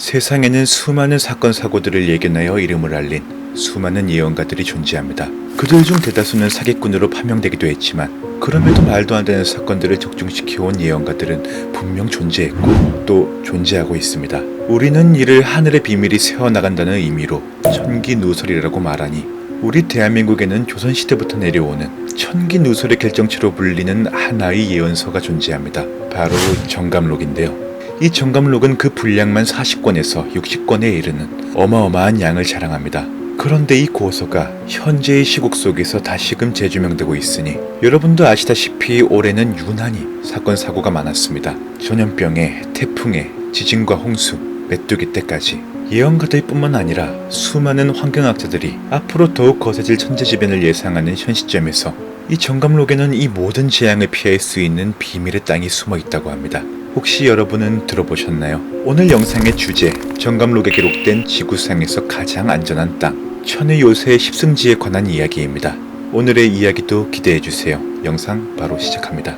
세상에는 수많은 사건 사고들을 예견하여 이름을 알린 수많은 예언가들이 존재합니다. 그들 중 대다수는 사기꾼으로 파명되기도 했지만 그럼에도 말도 안 되는 사건들을 적중시켜온 예언가들은 분명 존재했고 또 존재하고 있습니다. 우리는 이를 하늘의 비밀이 새어나간다는 의미로 천기누설이라고 말하니 우리 대한민국에는 조선시대부터 내려오는 천기누설의 결정체로 불리는 하나의 예언서가 존재합니다. 바로 정감록인데요. 이 정감록은 그 분량만 40권에서 60권에 이르는 어마어마한 양을 자랑합니다. 그런데 이 고서가 현재의 시국 속에서 다시금 재조명되고 있으니 여러분도 아시다시피 올해는 유난히 사건 사고가 많았습니다. 전염병에 태풍에 지진과 홍수, 메뚜기 떼까지 예언가들 뿐만 아니라 수많은 환경학자들이 앞으로 더욱 거세질 천재지변을 예상하는 현 시점에서 이 정감록에는 이 모든 재앙을 피할 수 있는 비밀의 땅이 숨어 있다고 합니다. 혹시 여러분은 들어보셨나요? 오늘 영상의 주제, 정감록에 기록된 지구상에서 가장 안전한 땅, 천의 요새 10승지에 관한 이야기입니다. 오늘의 이야기도 기대해주세요. 영상 바로 시작합니다.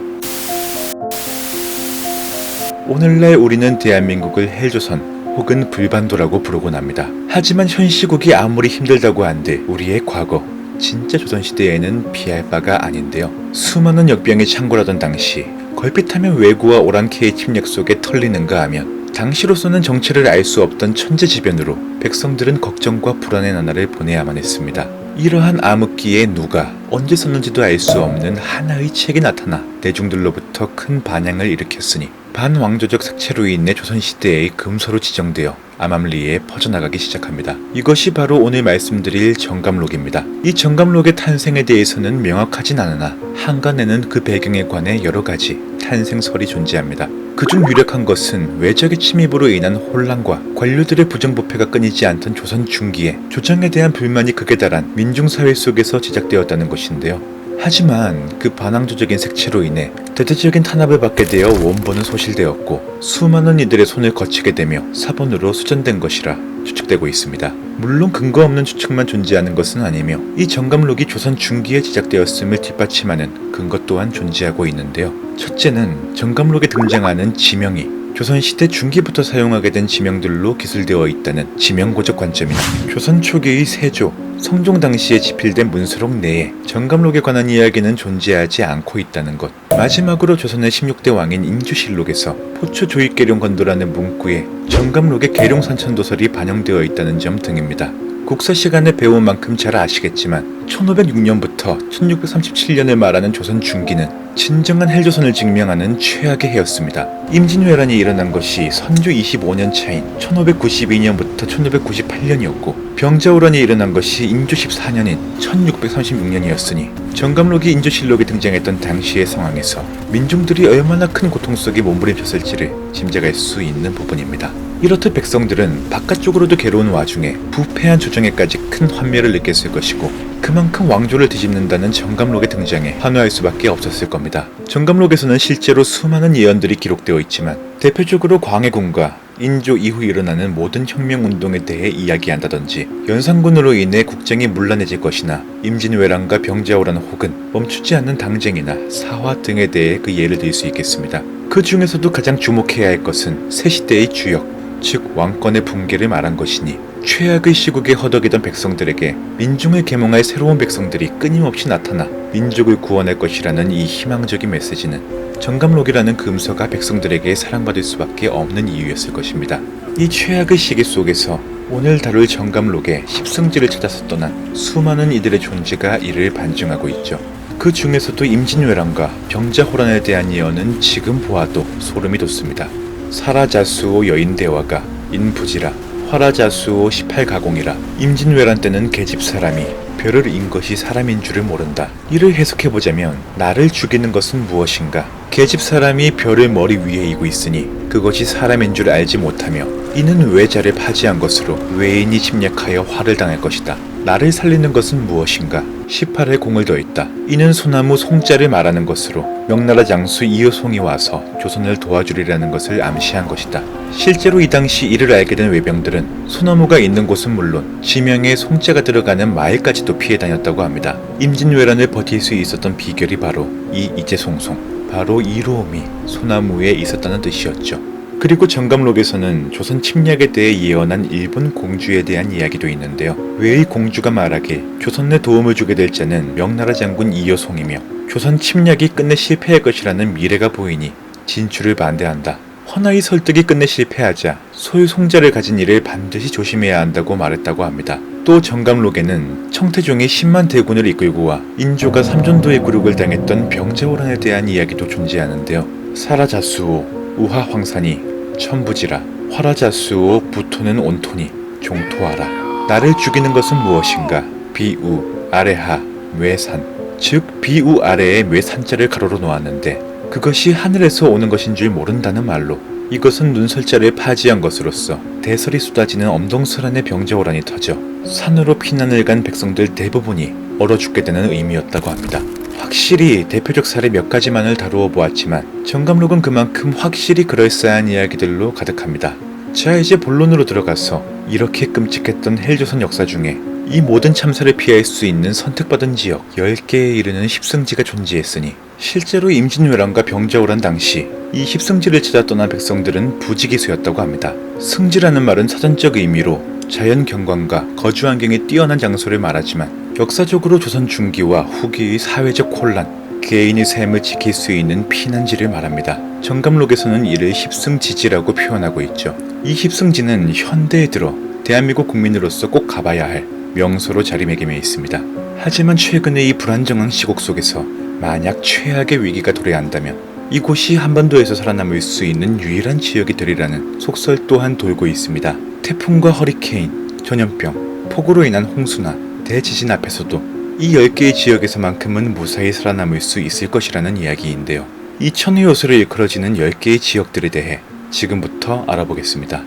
오늘날 우리는 대한민국을 헬조선 혹은 불반도라고 부르곤 합니다. 하지만 현 시국이 아무리 힘들다고 한들 우리의 과거, 진짜 조선시대에는 비할 바가 아닌데요. 수많은 역병이 창궐하던 당시 걸핏하면 왜구와 오랑캐의 침략 속에 털리는가 하면 당시로서는 정체를 알 수 없던 천재지변으로 백성들은 걱정과 불안의 나날을 보내야만 했습니다. 이러한 암흑기에 누가 언제 썼는지도 알 수 없는 하나의 책이 나타나 대중들로부터 큰 반향을 일으켰으니 반왕조적 색채로 인해 조선시대의 금서로 지정되어 암암리에 퍼져나가기 시작합니다. 이것이 바로 오늘 말씀드릴 정감록입니다. 이 정감록의 탄생에 대해서는 명확하진 않으나 한간에는 그 배경에 관해 여러가지 탄생설이 존재합니다. 그중 유력한 것은 외적의 침입으로 인한 혼란과 관료들의 부정부패가 끊이지 않던 조선 중기에 조정에 대한 불만이 극에 달한 민중사회 속에서 제작되었다는 것인데요. 하지만 그 반항조적인 색채로 인해 대대적인 탄압을 받게 되어 원본은 소실되었고 수많은 이들의 손을 거치게 되며 사본으로 수전된 것이라 추측되고 있습니다. 물론 근거 없는 추측만 존재하는 것은 아니며 이 정감록이 조선 중기에 제작되었음을 뒷받침하는 근거 또한 존재하고 있는데요. 첫째는 정감록에 등장하는 지명이 조선시대 중기부터 사용하게 된 지명들로 기술되어 있다는 지명고적 관점이나 조선 초기의 세조, 성종 당시에 집필된 문서록 내에 정감록에 관한 이야기는 존재하지 않고 있다는 것. 마지막으로 조선의 16대 왕인 인주실록에서 포초 조익계룡 건도라는 문구에 정감록의 계룡산천도설이 반영되어 있다는 점 등입니다. 국사 시간에 배운 만큼 잘 아시겠지만 1506년부터 1637년을 말하는 조선 중기는 진정한 헬조선을 증명하는 최악의 해였습니다. 임진왜란이 일어난 것이 선조 25년 차인 1592년부터 1598년이었고 병자호란이 일어난 것이 인조 14년인 1636년이었으니 정감록이 인조실록에 등장했던 당시의 상황에서 민중들이 얼마나 큰 고통 속에 몸부림쳤을지를 짐작할 수 있는 부분입니다. 이렇듯 백성들은 바깥쪽으로도 괴로운 와중에 부패한 조정에까지 큰 환멸을 느꼈을 것이고 그만큼 왕조를 뒤집는다는 정감록의 등장에 환호할 수밖에 없었을 겁니다. 정감록에서는 실제로 수많은 예언들이 기록되어 있지만 대표적으로 광해군과 인조 이후 일어나는 모든 혁명운동에 대해 이야기한다든지 연산군으로 인해 국정이 문란해질 것이나 임진왜란과 병자호란 혹은 멈추지 않는 당쟁이나 사화 등에 대해 그 예를 들 수 있겠습니다. 그 중에서도 가장 주목해야 할 것은 새시대의 주역, 즉 왕권의 붕괴를 말한 것이니 최악의 시국에 허덕이던 백성들에게 민중을 계몽할 새로운 백성들이 끊임없이 나타나 민족을 구원할 것이라는 이 희망적인 메시지는 정감록이라는 금서가 백성들에게 사랑받을 수밖에 없는 이유였을 것입니다. 이 최악의 시기 속에서 오늘 다룰 정감록의 10승지를 찾아서 떠난 수많은 이들의 존재가 이를 반증하고 있죠. 그 중에서도 임진왜란과 병자호란에 대한 예언은 지금 보아도 소름이 돋습니다. 사라자수오 여인대화가 인부지라 화라자수오 18가공이라 임진왜란 때는 계집사람이 별을 인 것이 사람인 줄을 모른다. 이를 해석해보자면 나를 죽이는 것은 무엇인가? 계집사람이 별을 머리 위에 이고 있으니 그것이 사람인 줄 알지 못하며 이는 외자를 파지한 것으로 외인이 침략하여 화를 당할 것이다. 나를 살리는 것은 무엇인가? 18에 공을 더했다. 이는 소나무 송자를 말하는 것으로 명나라 장수 이효송이 와서 조선을 도와주리라는 것을 암시한 것이다. 실제로 이 당시 이를 알게 된 외병들은 소나무가 있는 곳은 물론 지명에 송자가 들어가는 마을까지도 피해 다녔다고 합니다. 임진왜란을 버틸 수 있었던 비결이 바로 이 이재송송, 바로 이로움이 소나무에 있었다는 뜻이었죠. 그리고 정감록에서는 조선 침략에 대해 예언한 일본 공주에 대한 이야기도 있는데요. 웨이 공주가 말하길 조선에 도움을 주게 될 자는 명나라 장군 이여송이며 조선 침략이 끝내 실패할 것이라는 미래가 보이니 진출을 반대한다. 허나 이 설득이 끝내 실패하자 소유송자를 가진 이를 반드시 조심해야 한다고 말했다고 합니다. 또 정감록에는 청태종이 10만 대군을 이끌고 와 인조가 삼전도의 굴욕을 당했던 병자호란에 대한 이야기도 존재하는데요. 사라자수오 우하황산이 천부지라 화라자수오 부토는 온토니 종토하라. 나를 죽이는 것은 무엇인가? 비우 아래하 외산, 즉 비우 아래에 외산자를 가로로 놓았는데 그것이 하늘에서 오는 것인 줄 모른다는 말로 이것은 눈설자를 파지한 것으로서 대설이 쏟아지는 엄동설안의 병자호란이 터져 산으로 피난을 간 백성들 대부분이 얼어 죽게 되는 의미였다고 합니다. 확실히 대표적 사례 몇 가지만을 다루어 보았지만 정감록은 그만큼 확실히 그럴싸한 이야기들로 가득합니다. 자, 이제 본론으로 들어가서 이렇게 끔찍했던 헬조선 역사 중에 이 모든 참사를 피할 수 있는 선택받은 지역 10개에 이르는 십승지가 존재했으니 실제로 임진왜란과 병자호란 당시 이 십승지를 찾아 떠난 백성들은 부지기수였다고 합니다. 승지라는 말은 사전적 의미로 자연 경관과 거주 환경이 뛰어난 장소를 말하지만 역사적으로 조선 중기와 후기의 사회적 혼란, 개인의 삶을 지킬 수 있는 피난지를 말합니다. 정감록에서는 이를 십승지지라고 표현하고 있죠. 이 십승지는 현대에 들어 대한민국 국민으로서 꼭 가봐야 할 명소로 자리매김해 있습니다. 하지만 최근의 이 불안정한 시국 속에서 만약 최악의 위기가 도래한다면 이곳이 한반도에서 살아남을 수 있는 유일한 지역이 되리라는 속설 또한 돌고 있습니다. 태풍과 허리케인, 전염병, 폭우로 인한 홍수나 대지진 앞에서도 이 10개의 지역에서만큼은 무사히 살아남을 수 있을 것이라는 이야기인데요. 이 천의 요소를 일컬어지는 10개의 지역들에 대해 지금부터 알아보겠습니다.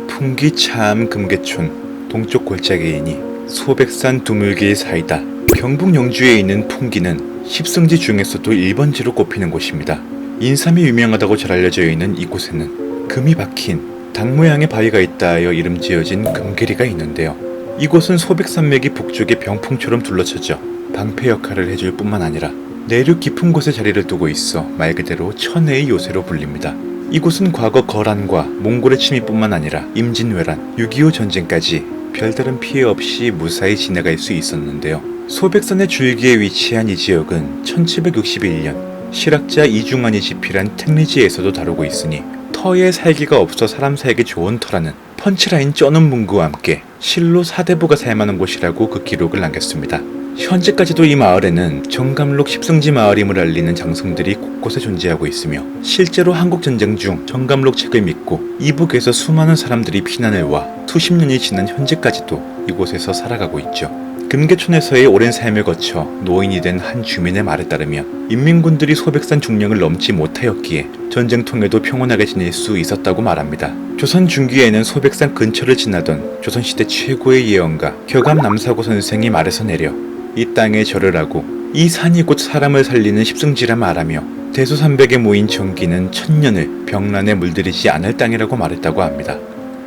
풍기 차암 금계촌 동쪽 골짜기이니 소백산 두물길 사이다. 경북 영주에 있는 풍기는 십승지 중에서도 1번지로 꼽히는 곳입니다. 인삼이 유명하다고 잘 알려져 있는 이곳에는 금이 박힌 닭 모양의 바위가 있다 하여 이름 지어진 금계리가 있는데요. 이곳은 소백산맥이 북쪽의 병풍처럼 둘러쳐져 방패 역할을 해줄 뿐만 아니라 내륙 깊은 곳에 자리를 두고 있어 말 그대로 천혜의 요새로 불립니다. 이곳은 과거 거란과 몽골의 침입뿐만 아니라 임진왜란, 6.25 전쟁까지 별다른 피해 없이 무사히 지나갈 수 있었는데요. 소백산의 줄기에 위치한 이 지역은 1761년 실학자 이중환이 집필한 택리지에서도 다루고 있으니 터에 살기가 없어 사람 살기 좋은 터라는 펀치라인 쩌는 문구와 함께 실로 사대부가 살만한 곳이라고 그 기록을 남겼습니다. 현재까지도 이 마을에는 정감록 십승지 마을임을 알리는 장성들이 곳곳에 존재하고 있으며 실제로 한국전쟁 중 정감록 책을 믿고 이북에서 수많은 사람들이 피난을 와 수십 년이 지난 현재까지도 이곳에서 살아가고 있죠. 금계촌에서의 오랜 삶을 거쳐 노인이 된 한 주민의 말에 따르면 인민군들이 소백산 중령을 넘지 못하였기에 전쟁통에도 평온하게 지낼 수 있었다고 말합니다. 조선 중기에는 소백산 근처를 지나던 조선시대 최고의 예언가 격암 남사고 선생이 말에서 내려 이 땅에 절을 하고 이 산이 곧 사람을 살리는 십승지라 말하며 대소산백에 모인 전기는 천년을 병란에 물들이지 않을 땅이라고 말했다고 합니다.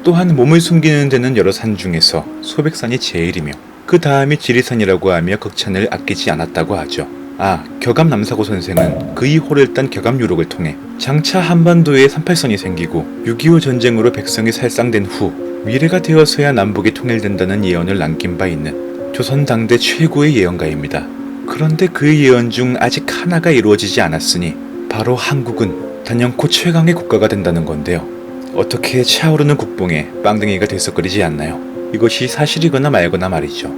또한 몸을 숨기는 데는 여러 산 중에서 소백산이 제일이며 그 다음이 지리산이라고 하며 극찬을 아끼지 않았다고 하죠. 격암 남사고 선생은 그의 호를 딴 격암 유록을 통해 장차 한반도에 38선이 생기고 6.25 전쟁으로 백성이 살상된 후 미래가 되어서야 남북이 통일된다는 예언을 남긴 바 있는 조선 당대 최고의 예언가입니다. 그런데 그 예언 중 아직 하나가 이루어지지 않았으니 바로 한국은 단연코 최강의 국가가 된다는 건데요. 어떻게 차오르는 국뽕에 빵댕이가 들썩거리지 않나요? 이것이 사실이거나 말거나 말이죠.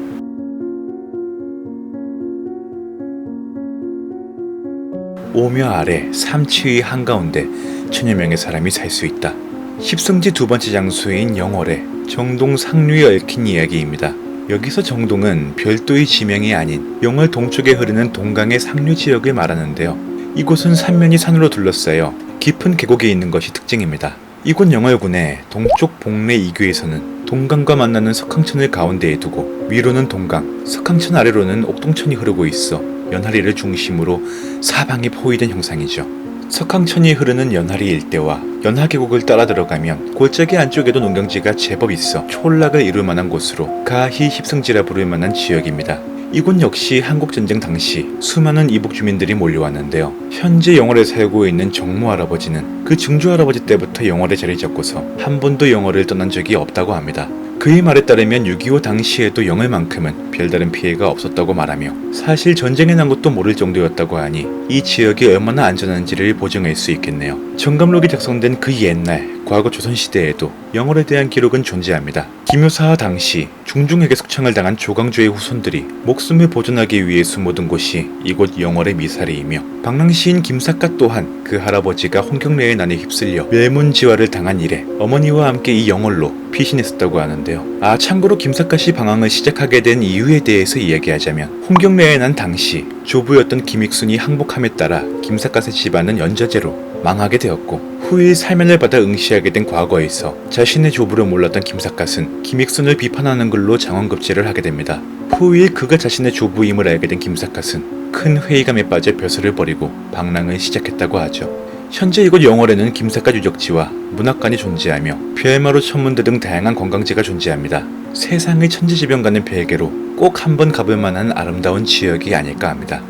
오며 아래 삼치의 한가운데 천여 명의 사람이 살 수 있다. 십승지 두 번째 장소인 영월에 정동 상류에 얽힌 이야기입니다. 여기서 정동은 별도의 지명이 아닌 영월 동쪽에 흐르는 동강의 상류 지역을 말하는데요. 이곳은 삼면이 산으로 둘러싸여 깊은 계곡이 있는 것이 특징입니다. 이곳 영월군의 동쪽 복례 이교에서는 동강과 만나는 석항천을 가운데에 두고 위로는 동강, 석항천 아래로는 옥동천이 흐르고 있어 연하리를 중심으로 사방이 포위된 형상이죠. 석항천이 흐르는 연하리 일대와 연하계곡을 따라 들어가면 골짜기 안쪽에도 농경지가 제법 있어 촌락을 이룰 만한 곳으로 가히 십승지라 부를 만한 지역입니다. 이곳 역시 한국전쟁 당시 수많은 이북 주민들이 몰려왔는데요. 현재 영월에 살고 있는 정모 할아버지는 그 증조 할아버지 때부터 영월에 자리 잡고서 한 번도 영월을 떠난 적이 없다고 합니다. 그의 말에 따르면 6.25 당시에도 영월만큼은 별다른 피해가 없었다고 말하며 사실 전쟁이 난 것도 모를 정도였다고 하니 이 지역이 얼마나 안전한지를 보증할 수 있겠네요. 정감록이 작성된 그 옛날 과거 조선시대에도 영월에 대한 기록은 존재합니다. 김효사화 당시 중중에게 숙청을 당한 조광조의 후손들이 목숨을 보존하기 위해 숨어둔 곳이 이곳 영월의 미사리이며 방랑시인 김삿갓 또한 그 할아버지가 홍경래의 난에 휩쓸려 멸문지화를 당한 이래 어머니와 함께 이 영월로 피신했었다고 하는데요. 참고로 김삿갓이 방황을 시작하게 된 이유에 대해서 이야기하자면 홍경래의 난 당시 조부였던 김익순이 항복함에 따라 김삿갓의 집안은 연좌제로 망하게 되었고 후일 사면을 받아 응시하게 된 과거에서 자신의 조부를 몰랐던 김삿갓은 김익순을 비판하는 글로 장원급제를 하게 됩니다. 후일 그가 자신의 조부임을 알게 된 김삿갓은 큰 회의감에 빠져 벼슬을 버리고 방랑을 시작했다고 하죠. 현재 이곳 영월에는 김삿갓 유적지와 문학관이 존재하며 별마루 천문대 등 다양한 관광지가 존재합니다. 세상의 천지지변과는 별개로 꼭 한번 가볼 만한 아름다운 지역이 아닐까 합니다.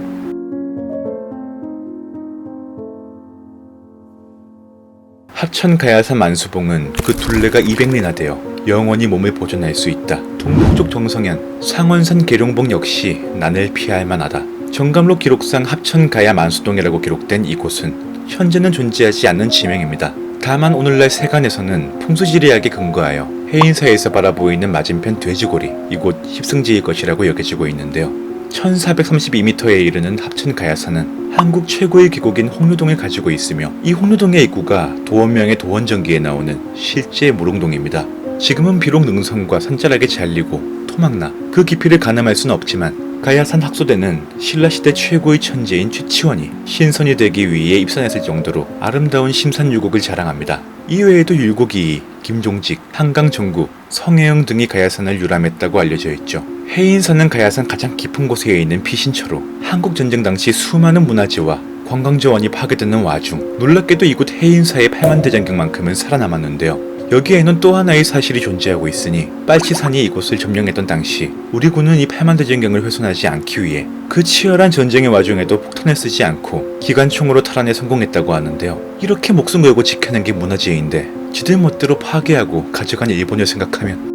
합천 가야산 만수봉은 그 둘레가 200리나 되어 영원히 몸을 보존할 수 있다. 동북쪽 정성현, 상원산 계룡봉 역시 난을 피할 만하다. 정감록 기록상 합천 가야 만수동이라고 기록된 이곳은 현재는 존재하지 않는 지명입니다. 다만 오늘날 세간에서는 풍수지리학에 근거하여 해인사에서 바라보이는 맞은편 돼지고리, 이곳 십승지일 것이라고 여겨지고 있는데요. 1432m에 이르는 합천 가야산은 한국 최고의 계곡인 홍류동을 가지고 있으며 이 홍류동의 입구가 도원명의 도원전기에 나오는 실제 무릉동입니다. 지금은 비록 능선과 산자락이 잘리고 토막나 그 깊이를 가늠할 수는 없지만 가야산 학소대는 신라시대 최고의 천재인 최치원이 신선이 되기 위해 입산했을 정도로 아름다운 심산유곡을 자랑합니다. 이외에도 율곡이 김종직, 한강정구, 성혜영 등이 가야산을 유람했다고 알려져 있죠. 해인사는 가야산 가장 깊은 곳에 있는 피신처로 한국전쟁 당시 수많은 문화재와 관광자원이 파괴되는 와중 놀랍게도 이곳 해인사의 8만대장경만큼은 살아남았는데요. 여기에는 또 하나의 사실이 존재하고 있으니 빨치산이 이곳을 점령했던 당시 우리 군은 이 8만대장경을 훼손하지 않기 위해 그 치열한 전쟁의 와중에도 폭탄을 쓰지 않고 기관총으로 탈환에 성공했다고 하는데요. 이렇게 목숨 걸고 지켜낸 게 문화재인데 지들 멋대로 파괴하고 가져간 일본을 생각하면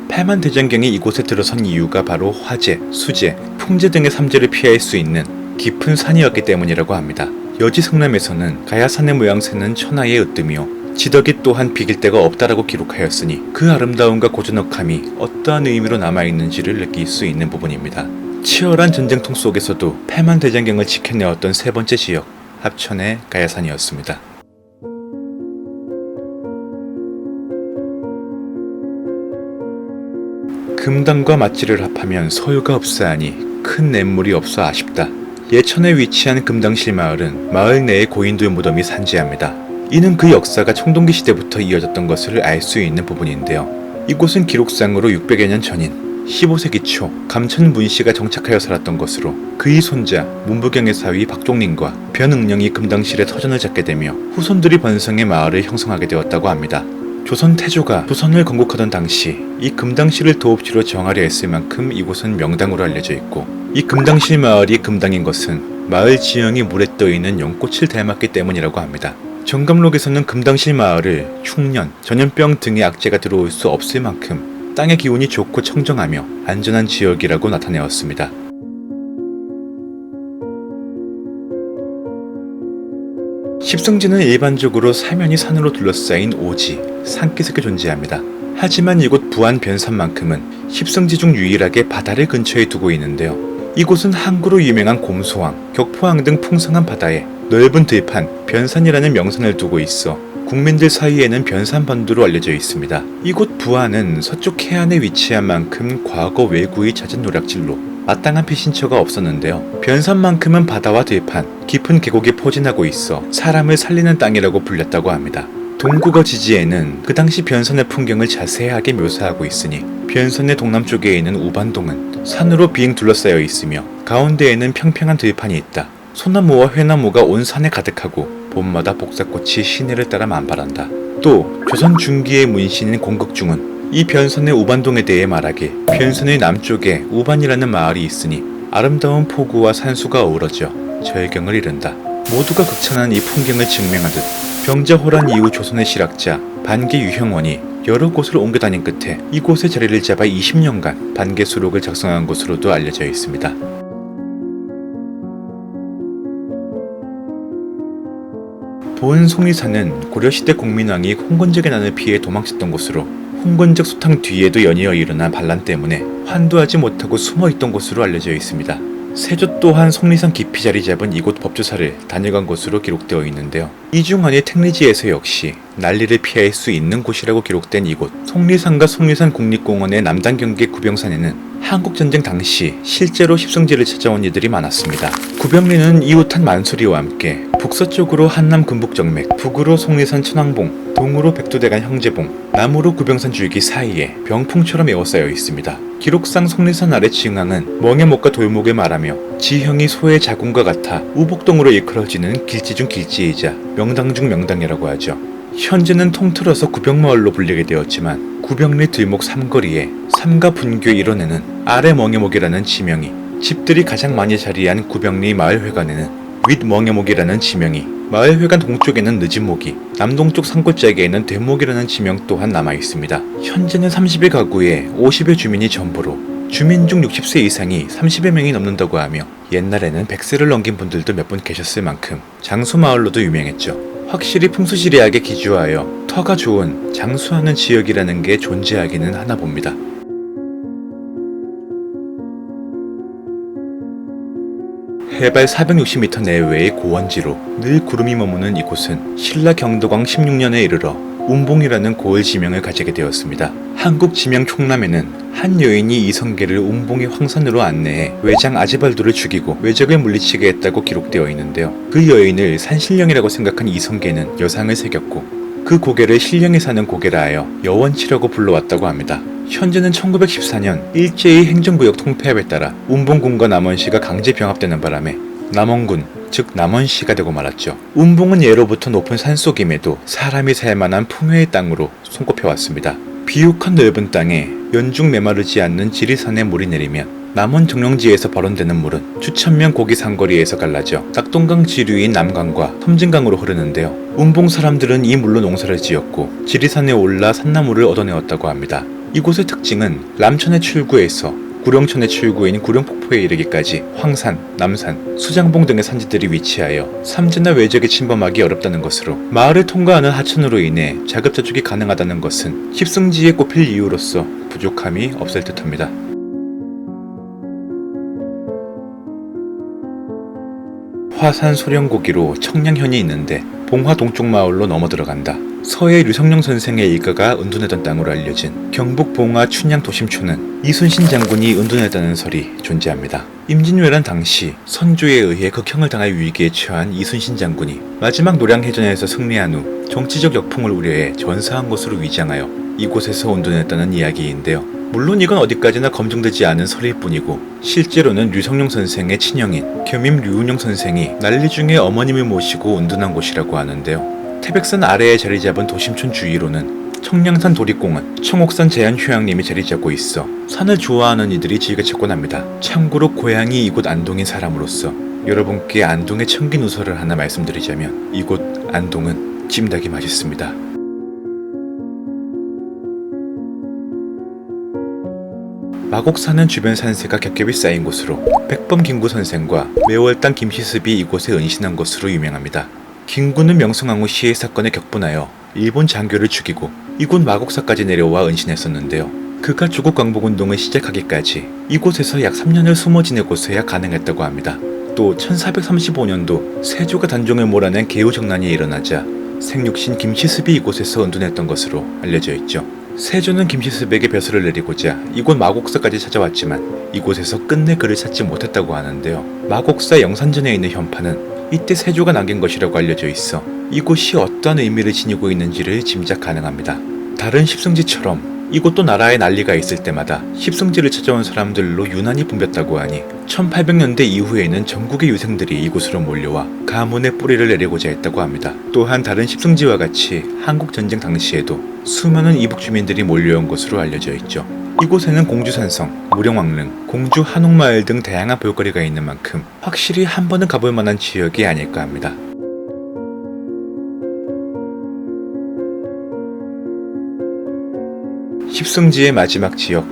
8만대장경이 이곳에 들어선 이유가 바로 화재, 수재, 풍재 등의 삼재를 피할 수 있는 깊은 산이었기 때문이라고 합니다. 여지 성남에서는 가야산의 모양새는 천하의 으뜸이요 지덕이 또한 비길 데가 없다라고 기록하였으니 그 아름다움과 고즈넉함이 어떠한 의미로 남아있는지를 느낄 수 있는 부분입니다. 치열한 전쟁통 속에서도 8만대장경을 지켜내었던 세 번째 지역, 합천의 가야산이었습니다. 금당과 맛지를 합하면 소유가 없사하니 큰 냇물이 없어 아쉽다. 예천에 위치한 금당실 마을은 마을 내에 고인들 무덤이 산재합니다. 이는 그 역사가 청동기 시대부터 이어졌던 것을 알 수 있는 부분인데요. 이곳은 기록상으로 600여 년 전인 15세기 초 감천 문씨가 정착하여 살았던 것으로 그의 손자 문부경의 사위 박종린과 변응령이 금당실의 터전을 잡게 되며 후손들이 번성해 마을을 형성하게 되었다고 합니다. 조선 태조가 조선을 건국하던 당시 이 금당실을 도읍지로 정하려 했을 만큼 이곳은 명당으로 알려져 있고 이 금당실 마을이 금당인 것은 마을 지형이 물에 떠있는 연꽃을 닮았기 때문이라고 합니다. 정감록에서는 금당실 마을을 흉년, 전염병 등의 악재가 들어올 수 없을 만큼 땅의 기운이 좋고 청정하며 안전한 지역이라고 나타내었습니다. 십승지는 일반적으로 사면이 산으로 둘러싸인 오지, 산기슭에 존재합니다. 하지만 이곳 부안 변산만큼은 십승지 중 유일하게 바다를 근처에 두고 있는데요. 이곳은 항구로 유명한 곰소항, 격포항 등 풍성한 바다에 넓은 들판, 변산이라는 명산을 두고 있어 국민들 사이에는 변산반도로 알려져 있습니다. 이곳 부안은 서쪽 해안에 위치한 만큼 과거 외구의 잦은 노략질로 마땅한 피신처가 없었는데요. 변산만큼은 바다와 들판, 깊은 계곡이 포진하고 있어 사람을 살리는 땅이라고 불렸다고 합니다. 동국어 지지에는 그 당시 변산의 풍경을 자세하게 묘사하고 있으니 변산의 동남쪽에 있는 우반동은 산으로 빙 둘러싸여 있으며 가운데에는 평평한 들판이 있다. 소나무와 회나무가 온 산에 가득하고 봄마다 복사꽃이 시내를 따라 만발한다. 또 조선 중기의 문신인 공극중은 이 변선의 우반동에 대해 말하길, 변선의 남쪽에 우반이라는 마을이 있으니 아름다운 포구와 산수가 어우러져 절경을 이룬다. 모두가 극찬한 이 풍경을 증명하듯 병자호란 이후 조선의 실학자 반개 유형원이 여러 곳을 옮겨 다닌 끝에 이곳에 자리를 잡아 20년간 반개 수록을 작성한 것으로도 알려져 있습니다. 본 송리산은 고려시대 공민왕이 홍건적의 난을 피해 도망쳤던 곳으로 홍건적 소탕 뒤에도 연이어 일어난 반란 때문에 환도하지 못하고 숨어있던 곳으로 알려져 있습니다. 세조 또한 송리산 깊이 자리 잡은 이곳 법조사를 다녀간 것으로 기록되어 있는데요. 이중환의 택리지에서 역시 난리를 피할 수 있는 곳이라고 기록된 이곳 송리산과 송리산 국립공원의 남단 경계 구병산에는 한국전쟁 당시 실제로 십성지를 찾아온 이들이 많았습니다. 구병리는 이웃한 만수리와 함께 북서쪽으로 한남 금북정맥, 북으로 송리산 천왕봉, 동으로 백두대간 형제봉, 남으로 구병산 줄기 사이에 병풍처럼 에워싸여 있습니다. 기록상 송리산 아래 지흥항은 멍에목과 돌목을 말하며 지형이 소의 자궁과 같아 우복동으로 일컬어지는 길지 중 길지이자 명당 중 명당이라고 하죠. 현재는 통틀어서 구병마을로 불리게 되었지만 구병리 들목 삼거리에 삼가 분교 일원에는 아래 멍에목이라는 지명이, 집들이 가장 많이 자리한 구병리 마을회관에는 윗 멍에목이라는 지명이, 마을회관 동쪽에는 늦은목이, 남동쪽 산골짜기에는 대목이라는 지명 또한 남아있습니다. 현재는 30여 가구에 50여 주민이 전부로 주민 중 60세 이상이 30여 명이 넘는다고 하며 옛날에는 100세를 넘긴 분들도 몇 분 계셨을 만큼 장수마을로도 유명했죠. 확실히 풍수지리학에 기초하여 터가 좋은 장수하는 지역이라는 게 존재하기는 하나 봅니다. 해발 460m 내외의 고원지로 늘 구름이 머무는 이곳은 신라 경도광 16년에 이르러 운봉이라는 고을 지명을 가지게 되었습니다. 한국 지명 총람에는 한 여인이 이성계를 운봉의 황산으로 안내해 외장 아제발도를 죽이고 외적을 물리치게 했다고 기록되어 있는데요. 그 여인을 산신령이라고 생각한 이성계는 여상을 새겼고 그 고개를 신령이 사는 고개라 하여 여원치라고 불러왔다고 합니다. 현재는 1914년 일제의 행정구역 통폐합에 따라 운봉군과 남원시가 강제 병합되는 바람에 남원군, 즉 남원시가 되고 말았죠. 운봉은 예로부터 높은 산속임에도 사람이 살만한 풍요의 땅으로 손꼽혀왔습니다. 비옥한 넓은 땅에 연중 메마르지 않는 지리산에 물이 내리면 남원 정령지에서 발원되는 물은 추천면 고기 상거리에서 갈라져 낙동강 지류인 남강과 섬진강으로 흐르는데요. 운봉 사람들은 이 물로 농사를 지었고 지리산에 올라 산나물을 얻어내었다고 합니다. 이곳의 특징은 람천의 출구에서 구령천의 출구인 구령폭포에 이르기까지 황산, 남산, 수장봉 등의 산지들이 위치하여 삼재나 외적이 침범하기 어렵다는 것으로 마을을 통과하는 하천으로 인해 자급자족이 가능하다는 것은 십승지에 꼽힐 이유로서 부족함이 없을 듯합니다. 화산 소령고기로 청량현이 있는데 봉화 동쪽 마을로 넘어 들어간다. 서해 류성룡 선생의 일가가 은둔했던 땅으로 알려진 경북 봉화 춘향 도심초는 이순신 장군이 은둔했다는 설이 존재합니다. 임진왜란 당시 선조에 의해 극형을 당할 위기에 처한 이순신 장군이 마지막 노량해전에서 승리한 후 정치적 역풍을 우려해 전사한 것으로 위장하여 이곳에서 은둔했다는 이야기인데요. 물론 이건 어디까지나 검증되지 않은 설일 뿐이고 실제로는 류성룡 선생의 친형인 겸임 류은용 선생이 난리 중에 어머님을 모시고 은둔한 곳이라고 하는데요. 태백산 아래에 자리 잡은 도심촌 주위로는 청량산 도립공원, 청옥산 제안휴양림이 자리 잡고 있어 산을 좋아하는 이들이 즐겨 찾곤 합니다. 참고로 고향이 이곳 안동인 사람으로서 여러분께 안동의 청기 누설을 하나 말씀드리자면 이곳 안동은 찜닭이 맛있습니다. 마곡산은 주변 산세가 겹겹이 쌓인 곳으로 백범 김구 선생과 매월당 김시습이 이곳에 은신한 것으로 유명합니다. 김구는 명성황후 시해 사건에 격분하여 일본 장교를 죽이고 이곳 마곡사까지 내려와 은신했었는데요. 그가 조국 광복운동을 시작하기까지 이곳에서 약 3년을 숨어 지내고서야 가능했다고 합니다. 또 1435년도 세조가 단종을 몰아낸 개우정난이 일어나자 생육신 김시습이 이곳에서 은둔했던 것으로 알려져 있죠. 세조는 김시습에게 벼슬을 내리고자 이곳 마곡사까지 찾아왔지만 이곳에서 끝내 그를 찾지 못했다고 하는데요. 마곡사 영산전에 있는 현판은 이때 세조가 남긴 것이라고 알려져 있어 이곳이 어떠한 의미를 지니고 있는지를 짐작 가능합니다. 다른 십승지처럼 이곳도 나라에 난리가 있을 때마다 십승지를 찾아온 사람들로 유난히 붐볐다고 하니 1800년대 이후에는 전국의 유생들이 이곳으로 몰려와 가문의 뿌리를 내리고자 했다고 합니다. 또한 다른 십승지와 같이 한국전쟁 당시에도 수많은 이북 주민들이 몰려온 것으로 알려져 있죠. 이곳에는 공주산성, 무령왕릉, 공주 한옥마을 등 다양한 볼거리가 있는 만큼 확실히 한 번은 가볼 만한 지역이 아닐까 합니다. 십승지의 마지막 지역,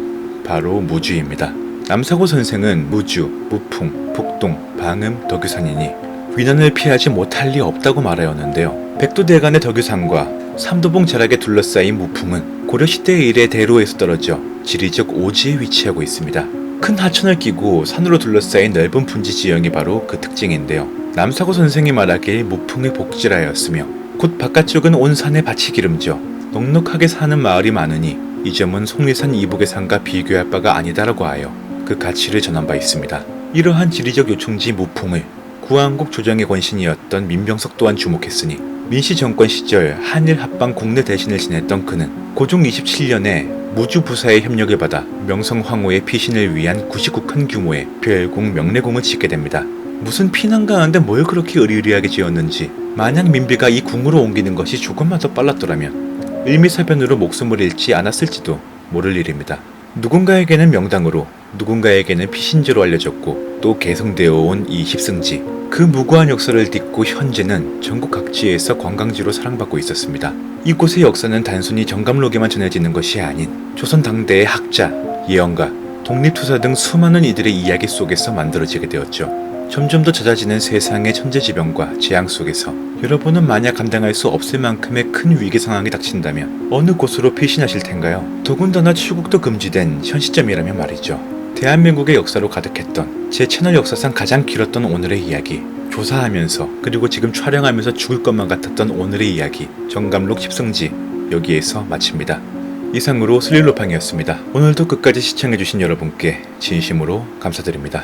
바로 무주입니다. 남사고 선생은 무주, 무풍, 북동, 방음, 덕유산이니 위난을 피하지 못할 리 없다고 말하였는데요. 백두대간의 덕유산과 삼도봉 자락에 둘러싸인 무풍은 고려시대 일의 대로에서 떨어져 지리적 오지에 위치하고 있습니다. 큰 하천을 끼고 산으로 둘러싸인 넓은 분지 지형이 바로 그 특징인데요. 남사고 선생이 말하길 무풍의 복지라였으며 곧 바깥쪽은 온 산에 밭이 기름져 넉넉하게 사는 마을이 많으니 이 점은 속리산 이북의 산과 비교할 바가 아니다라고 하여 그 가치를 전한 바 있습니다. 이러한 지리적 요충지 무풍을 구한국 조정의 권신이었던 민병석 또한 주목했으니 민씨 정권 시절 한일 합방 국내 대신을 지냈던 그는 고종 27년에 무주 부사의 협력을 받아 명성 황후의 피신을 위한 99칸 규모의 별궁 명례궁을 짓게 됩니다. 무슨 피난 가는데 뭘 그렇게 의리의리하게 지었는지 만약 민비가 이 궁으로 옮기는 것이 조금만 더 빨랐더라면 일미사변으로 목숨을 잃지 않았을지도 모를 일입니다. 누군가에게는 명당으로 누군가에게는 피신지로 알려졌고 또 개성되어 온 이 십승지, 그 무고한 역사를 딛고 현재는 전국 각지에서 관광지로 사랑받고 있었습니다. 이곳의 역사는 단순히 정감록에만 전해지는 것이 아닌 조선 당대의 학자, 예언가, 독립투사 등 수많은 이들의 이야기 속에서 만들어지게 되었죠. 점점 더 잦아지는 세상의 천재지변과 재앙 속에서 여러분은 만약 감당할 수 없을 만큼의 큰 위기 상황이 닥친다면 어느 곳으로 피신하실 텐가요? 더군다나 출국도 금지된 현 시점이라면 말이죠. 대한민국의 역사로 가득했던 제 채널 역사상 가장 길었던 오늘의 이야기, 조사하면서 그리고 지금 촬영하면서 죽을 것만 같았던 오늘의 이야기, 정감록 십승지, 여기에서 마칩니다. 이상으로 스릴로팡이었습니다. 오늘도 끝까지 시청해주신 여러분께 진심으로 감사드립니다.